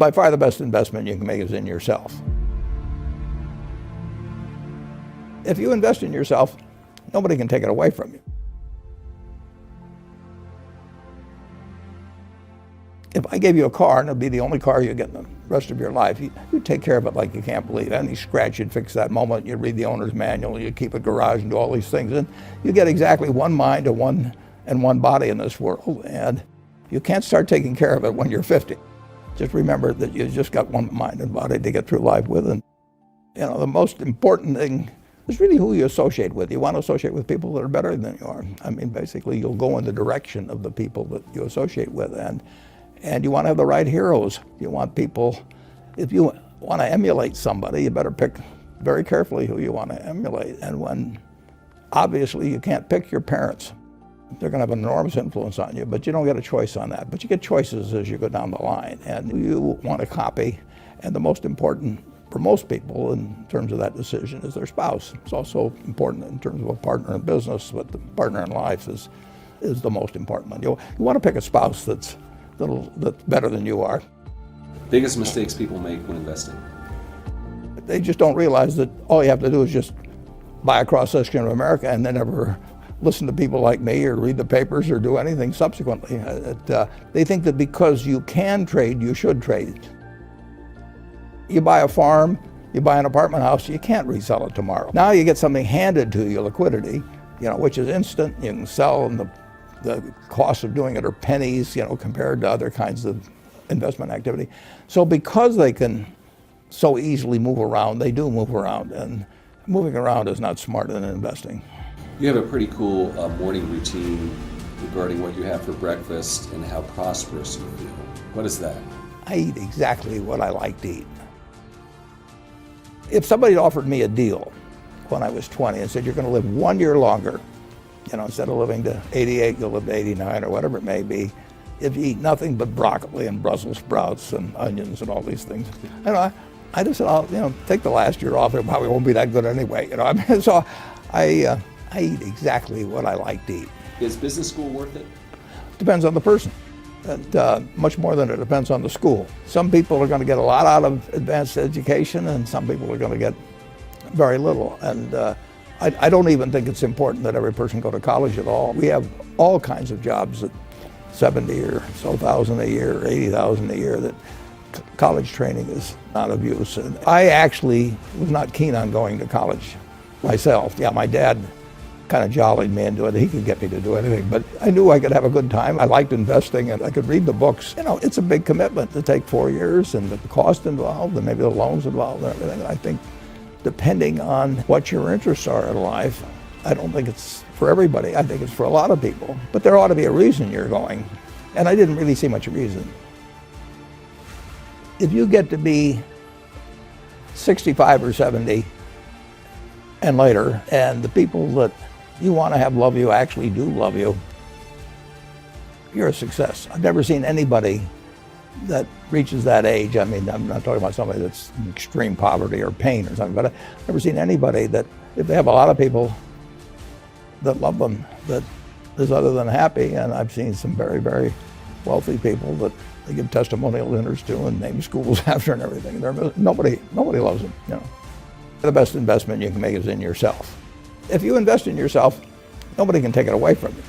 by far the best investment you can make is in yourself. If you invest in yourself, nobody can take it away from you. If I gave you a car and it'd be the only car you get in the rest of your life, you'd take care of it like you can't believe. Any scratch, you'd fix that moment. You'd read the owner's manual. You'd keep a garage and do all these things. And you get exactly one mind and one body in this world. And you can't start taking care of it when you're 50. Just remember that you just got one mind and body to get through life with. And the most important thing is really who you associate with. You want to associate with people that are better than you are. I mean, basically, you'll go in the direction of the people that you associate with. And you want to have the right heroes. You want people, if you want to emulate somebody, you better pick very carefully who you want to emulate. And obviously you can't pick your parents. They're going to have an enormous influence on you, but you don't get a choice on that. But you get choices as you go down the line. And you want to copy. And the most important for most people in terms of that decision is their spouse. It's also important in terms of a partner in business, but the partner in life is the most important one. You want to pick a spouse that's better than you are. Biggest mistakes people make when investing? They just don't realize that all you have to do is just buy a cross-section of America and then never listen to people like me or read the papers or do anything subsequently. They think that because you can trade, you should trade. You buy a farm, you buy an apartment house, you can't resell it tomorrow. Now you get something handed to you, liquidity, which is instant. You can sell, and the cost of doing it are pennies, compared to other kinds of investment activity. So because they can so easily move around, they do move around, and moving around is not smarter than investing. You have a pretty cool morning routine regarding what you have for breakfast and how prosperous you feel. What is that? I eat exactly what I like to eat. If somebody offered me a deal when I was 20 and said, you're going to live 1 year longer, instead of living to 88, you'll live to 89 or whatever it may be, if you eat nothing but broccoli and Brussels sprouts and onions and all these things. I just said, I'll take the last year off. It probably won't be that good anyway. So I eat exactly what I like to eat. Is business school worth it? Depends on the person. And, much more than it depends on the school. Some people are going to get a lot out of advanced education, and some people are going to get very little. And I don't even think it's important that every person go to college at all. We have all kinds of jobs at 70 or so thousand a year, 80,000 a year, that college training is not of use. And I actually was not keen on going to college myself. Yeah, my dad kind of jollied me into it. He could get me to do anything, but I knew I could have a good time. I liked investing, and I could read the books. It's a big commitment to take 4 years, and the cost involved, and maybe the loans involved and everything. And I think depending on what your interests are in life, I don't think it's for everybody. I think it's for a lot of people, but there ought to be a reason you're going. And I didn't really see much reason. If you get to be 65 or 70 and later, and the people that you want to have love you actually do love you, you're a success. I've never seen anybody that reaches that age. I mean, I'm not talking about somebody that's in extreme poverty or pain or something, but I've never seen anybody that, if they have a lot of people that love them, that is other than happy. And I've seen some very, very wealthy people that they give testimonial dinners to and name schools after and everything. Nobody loves them. The best investment you can make is in yourself. If you invest in yourself, nobody can take it away from you.